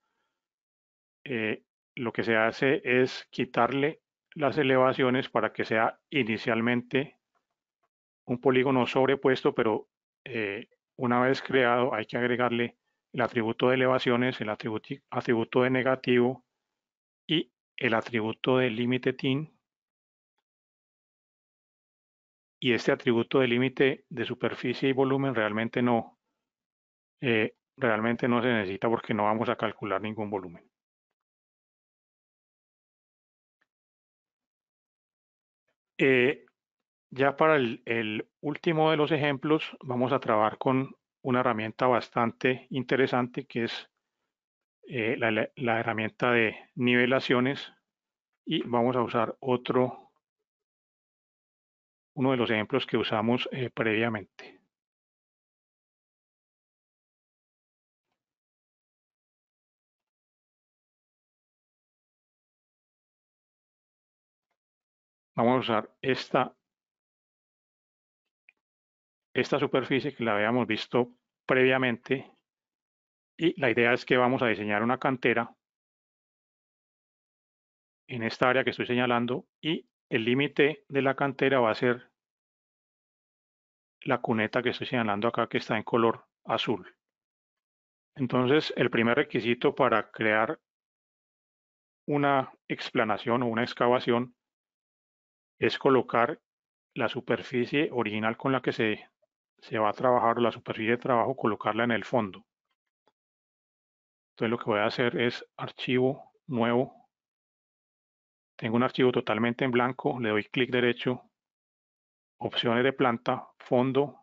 lo que se hace es quitarle las elevaciones para que sea inicialmente un polígono sobrepuesto, pero una vez creado hay que agregarle el atributo de elevaciones, el atributo de negativo y el atributo de límite TIN. Y este atributo de límite de superficie y volumen realmente no se necesita porque no vamos a calcular ningún volumen. Ya para el último de los ejemplos vamos a trabajar con una herramienta bastante interesante que es la herramienta de nivelaciones y vamos a usar uno de los ejemplos que usamos previamente. Vamos a usar esta superficie que la habíamos visto previamente y la idea es que vamos a diseñar una cantera en esta área que estoy señalando y el límite de la cantera va a ser la cuneta que estoy señalando acá que está en color azul. Entonces, el primer requisito para crear una explanación o una excavación es colocar la superficie original con la que se va a trabajar o la superficie de trabajo, colocarla en el fondo. Entonces lo que voy a hacer es archivo nuevo. Tengo un archivo totalmente en blanco, le doy clic derecho, opciones de planta, fondo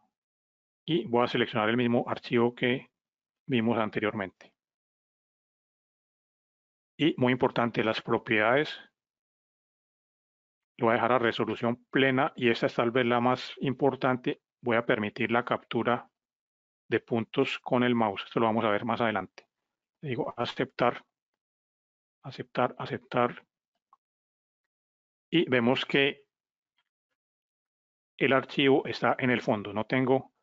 y voy a seleccionar el mismo archivo que vimos anteriormente. Y muy importante, las propiedades lo voy a dejar a resolución plena y esta es tal vez la más importante. Voy a permitir la captura de puntos con el mouse. Esto lo vamos a ver más adelante. Le digo aceptar, aceptar, aceptar y vemos que el archivo está en el fondo. No tengo,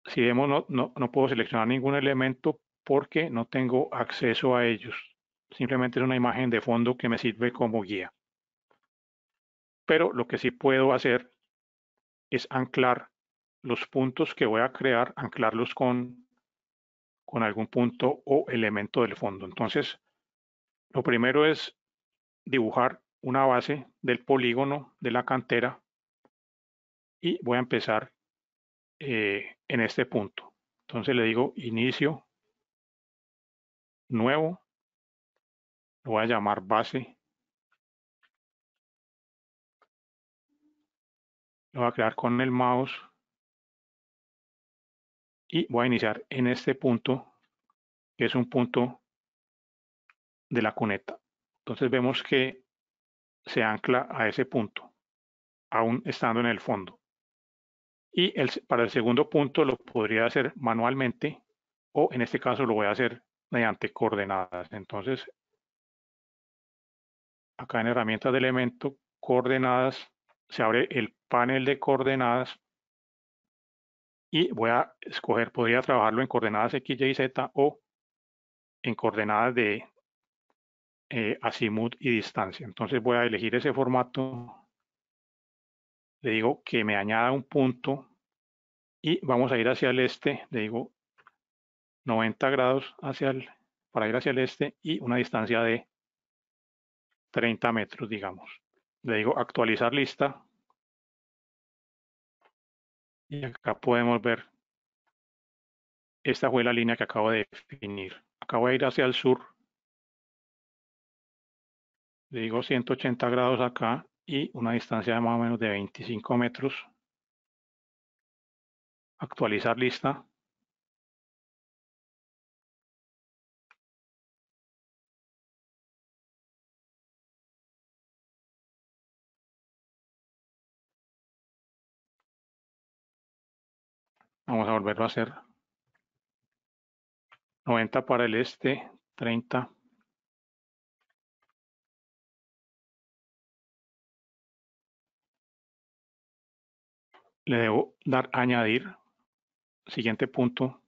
si vemos, no puedo seleccionar ningún elemento porque no tengo acceso a ellos. Simplemente es una imagen de fondo que me sirve como guía. Pero lo que sí puedo hacer es anclar los puntos que voy a crear, anclarlos con algún punto o elemento del fondo. Entonces, lo primero es dibujar una base del polígono de la cantera y voy a empezar en este punto. Entonces le digo inicio, nuevo, lo voy a llamar base, lo voy a crear con el mouse y voy a iniciar en este punto, que es un punto de la cuneta. Entonces vemos que se ancla a ese punto, aún estando en el fondo. Y para el segundo punto lo podría hacer manualmente o en este caso lo voy a hacer mediante coordenadas. Entonces, acá en herramientas de elemento, coordenadas, se abre el panel de coordenadas y voy a escoger, podría trabajarlo en coordenadas X, Y, Z o en coordenadas de azimut y distancia. Entonces voy a elegir ese formato, le digo que me añada un punto y vamos a ir hacia el este, le digo 90 grados para ir hacia el este y una distancia de 30 metros, digamos. Le digo actualizar lista y acá podemos ver, esta fue la línea que acabo de definir. Acabo de ir hacia el sur, le digo 180 grados acá y una distancia de más o menos de 25 metros. Actualizar lista. Vamos a volverlo a hacer. 90 para el este, 30. Le debo dar añadir. Siguiente punto.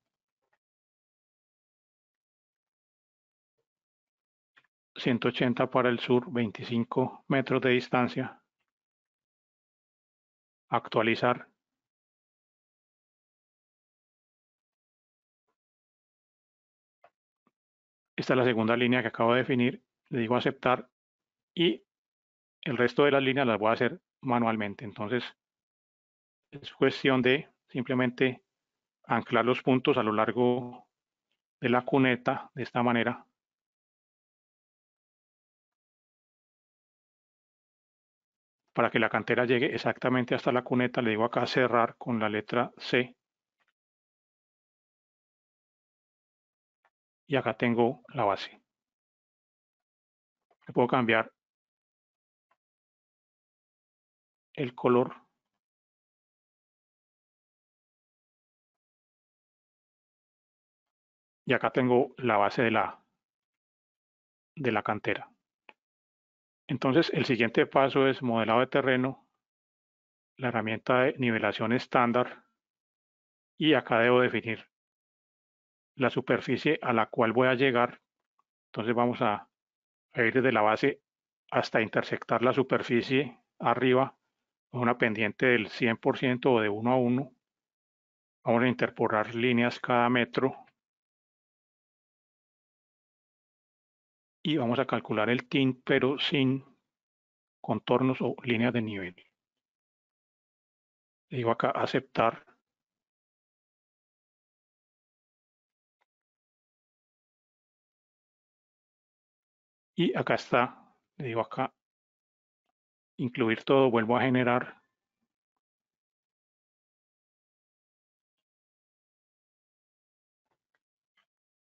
180 para el sur, 25 metros de distancia. Actualizar. Esta es la segunda línea que acabo de definir. Le digo aceptar y el resto de las líneas las voy a hacer manualmente. Entonces es cuestión de simplemente anclar los puntos a lo largo de la cuneta de esta manera. Para que la cantera llegue exactamente hasta la cuneta, le digo acá cerrar con la letra C. Y acá tengo la base. Le puedo cambiar el color. Y acá tengo la base de la cantera. Entonces el siguiente paso es modelado de terreno, la herramienta de nivelación estándar y acá debo definir la superficie a la cual voy a llegar. Entonces vamos a ir desde la base hasta intersectar la superficie arriba con una pendiente del 100% o de 1 a 1. Vamos a interpolar líneas cada metro y vamos a calcular el tint pero sin contornos o líneas de nivel. Le digo acá aceptar. Y acá está, le digo acá incluir todo, vuelvo a generar.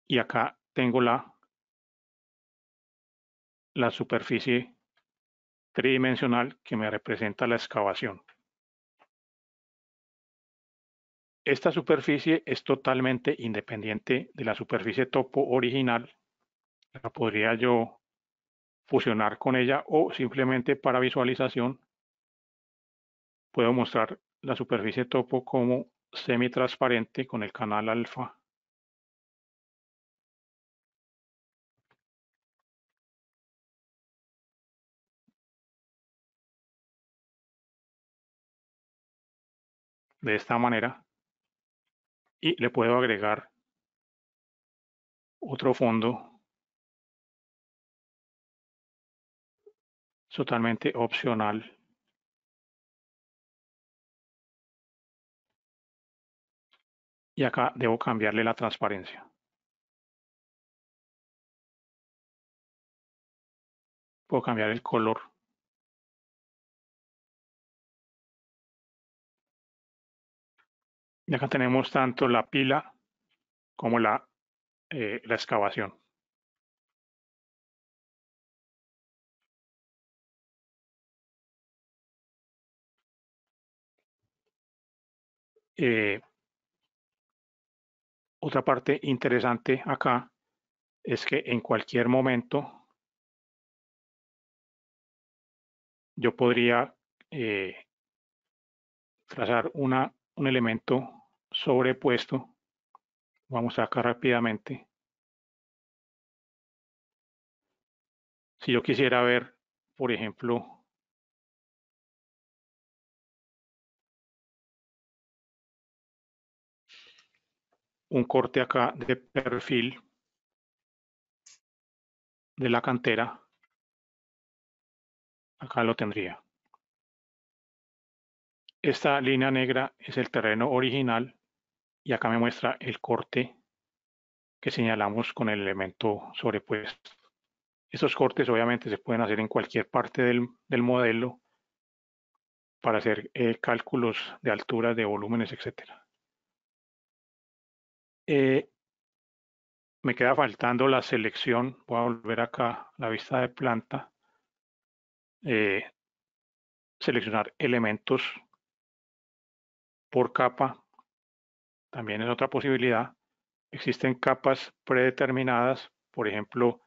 Y acá tengo la superficie tridimensional que me representa la excavación. Esta superficie es totalmente independiente de la superficie topo original. La podría yo fusionar con ella o simplemente para visualización puedo mostrar la superficie topo como semitransparente con el canal alfa. De esta manera y le puedo agregar otro fondo totalmente opcional. Y acá debo cambiarle la transparencia. Puedo cambiar el color. Y acá tenemos tanto la pila como la excavación. Otra parte interesante acá es que en cualquier momento yo podría trazar un elemento sobrepuesto. Vamos acá rápidamente. Si yo quisiera ver, por ejemplo, un corte acá de perfil de la cantera, acá lo tendría. Esta línea negra es el terreno original y acá me muestra el corte que señalamos con el elemento sobrepuesto. Estos cortes obviamente se pueden hacer en cualquier parte del modelo para hacer cálculos de alturas, de volúmenes, etc. Me queda faltando la selección. Voy a volver acá a la vista de planta. Seleccionar elementos por capa también es otra posibilidad. Existen capas predeterminadas. Por ejemplo,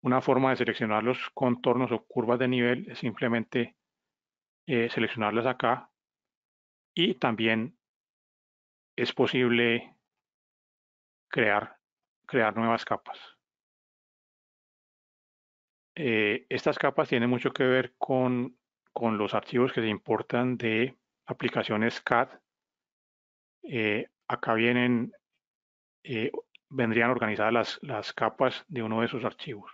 una forma de seleccionar los contornos o curvas de nivel es simplemente seleccionarlas acá, y también es posible crear nuevas capas. Estas capas tienen mucho que ver con los archivos que se importan de aplicaciones CAD. Acá eh, vendrían organizadas las capas de uno de esos archivos.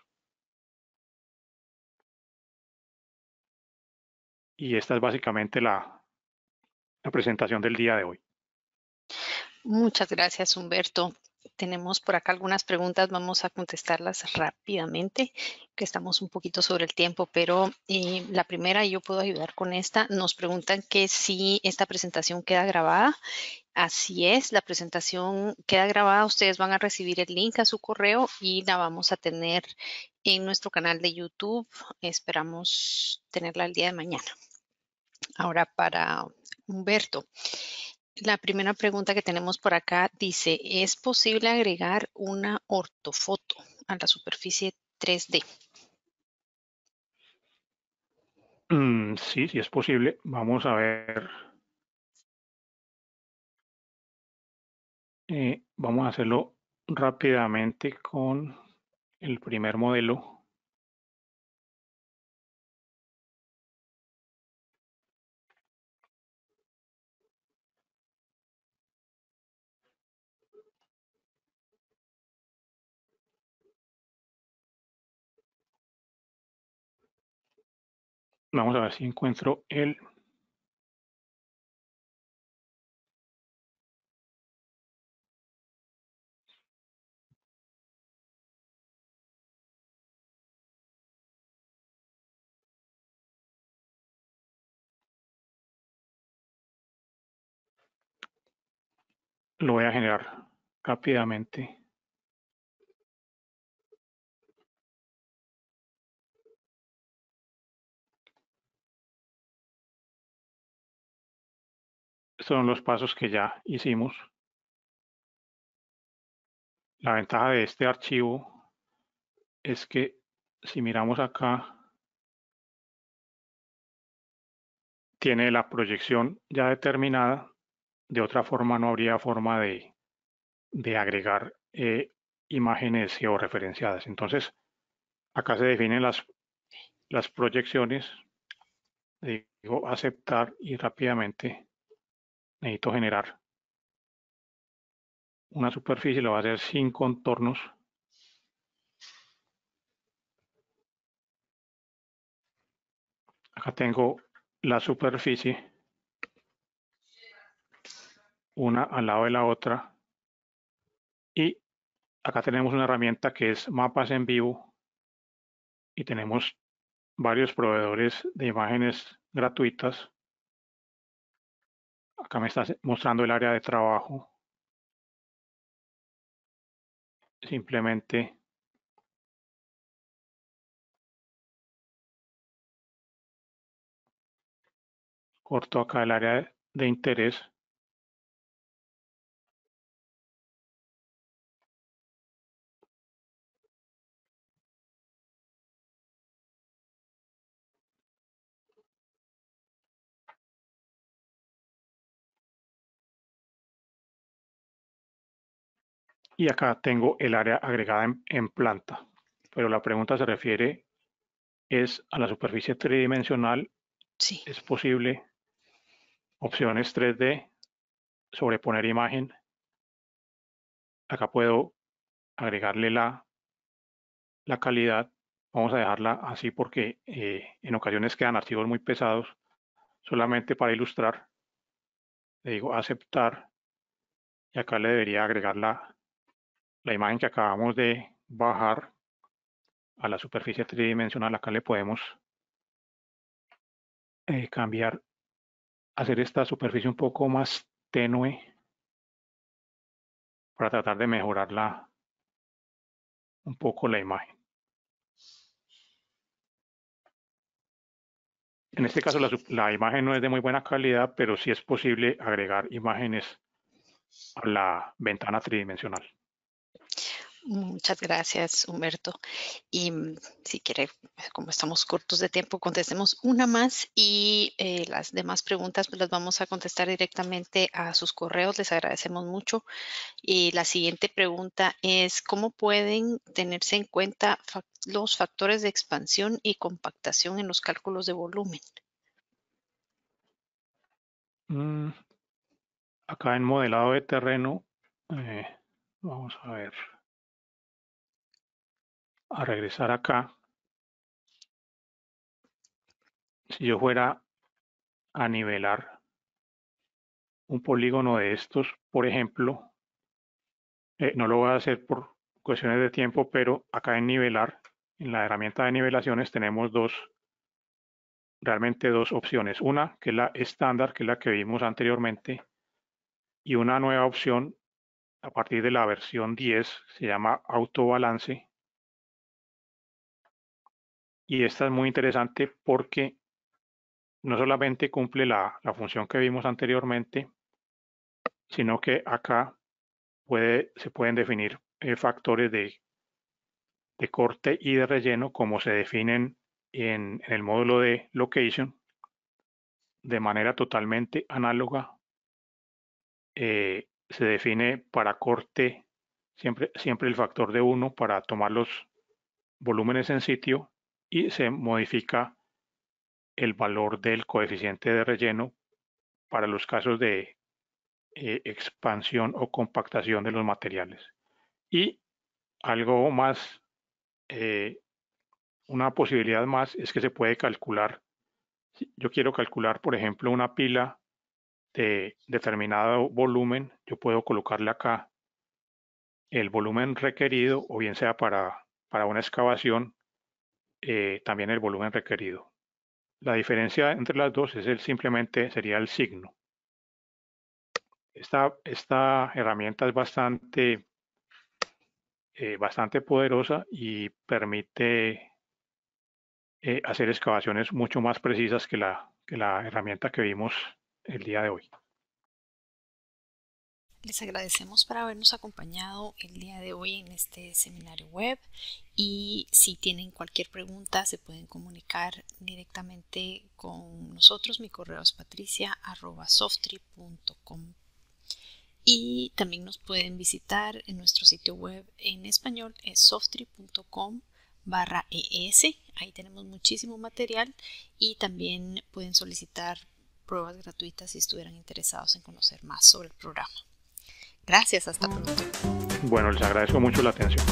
Y esta es básicamente la presentación del día de hoy. Muchas gracias, Humberto. Tenemos por acá algunas preguntas, vamos a contestarlas rápidamente, que estamos un poquito sobre el tiempo, pero la primera, yo puedo ayudar con esta. Nos preguntan que si esta presentación queda grabada. Así es, la presentación queda grabada. Ustedes van a recibir el link a su correo y la vamos a tener en nuestro canal de YouTube. Esperamos tenerla el día de mañana. Ahora para Humberto. La primera pregunta que tenemos por acá dice, ¿es posible agregar una ortofoto a la superficie 3D? Sí, sí es posible. Vamos a ver. Vamos a hacerlo rápidamente con el primer modelo. Vamos a ver si encuentro el... Lo voy a generar rápidamente. Estos son los pasos que ya hicimos. La ventaja de este archivo es que si miramos acá, tiene la proyección ya determinada. De otra forma no habría forma de agregar imágenes georreferenciadas. Entonces, acá se definen las proyecciones. Digo aceptar y rápidamente necesito generar una superficie. Lo voy a hacer sin contornos. Acá tengo la superficie, una al lado de la otra, y acá tenemos una herramienta que es mapas en vivo, y tenemos varios proveedores de imágenes gratuitas. Acá me está mostrando el área de trabajo. Simplemente corto acá el área de interés Y acá tengo el área agregada en planta, pero la pregunta se refiere es a la superficie tridimensional. Sí. Es posible opciones 3D, sobreponer imagen. Acá puedo agregarle la calidad. Vamos a dejarla así porque en ocasiones quedan archivos muy pesados. Solamente para ilustrar, le digo aceptar y acá le debería agregar la imagen que acabamos de bajar a la superficie tridimensional. Acá le podemos cambiar, hacer esta superficie un poco más tenue para tratar de mejorarla un poco la imagen. En este caso la imagen no es de muy buena calidad, pero sí es posible agregar imágenes a la ventana tridimensional. Muchas gracias, Humberto. Y si quiere, como estamos cortos de tiempo, contestemos una más y las demás preguntas pues, las vamos a contestar directamente a sus correos. Les agradecemos mucho. Y la siguiente pregunta es, ¿cómo pueden tenerse en cuenta los factores de expansión y compactación en los cálculos de volumen? Acá en modelado de terreno, vamos a ver, a regresar acá. Si yo fuera a nivelar un polígono de estos, por ejemplo, no lo voy a hacer por cuestiones de tiempo, pero acá en nivelar, en la herramienta de nivelaciones tenemos realmente dos opciones. Una que es la estándar, que es la que vimos anteriormente, y una nueva opción a partir de la versión 10, se llama autobalance. Y esta es muy interesante porque no solamente cumple la función que vimos anteriormente, sino que acá se pueden definir factores de corte y de relleno como se definen en el módulo de location de manera totalmente análoga. Se define para corte siempre el factor de 1 para tomar los volúmenes en sitio y se modifica el valor del coeficiente de relleno para los casos de expansión o compactación de los materiales. Y algo más, una posibilidad más es que se puede calcular. Si yo quiero calcular, por ejemplo, una pila de determinado volumen, yo puedo colocarle acá el volumen requerido o bien sea para una excavación, también el volumen requerido. La diferencia entre las dos simplemente sería el signo. Esta herramienta es bastante poderosa y permite hacer excavaciones mucho más precisas que la herramienta que vimos el día de hoy. Les agradecemos por habernos acompañado el día de hoy en este seminario web y si tienen cualquier pregunta se pueden comunicar directamente con nosotros. Mi correo es patricia@softtree.com y también nos pueden visitar en nuestro sitio web en español, es softtree.com/es. Ahí tenemos muchísimo material y también pueden solicitar pruebas gratuitas si estuvieran interesados en conocer más sobre el programa. Gracias, hasta pronto. Bueno, les agradezco mucho la atención.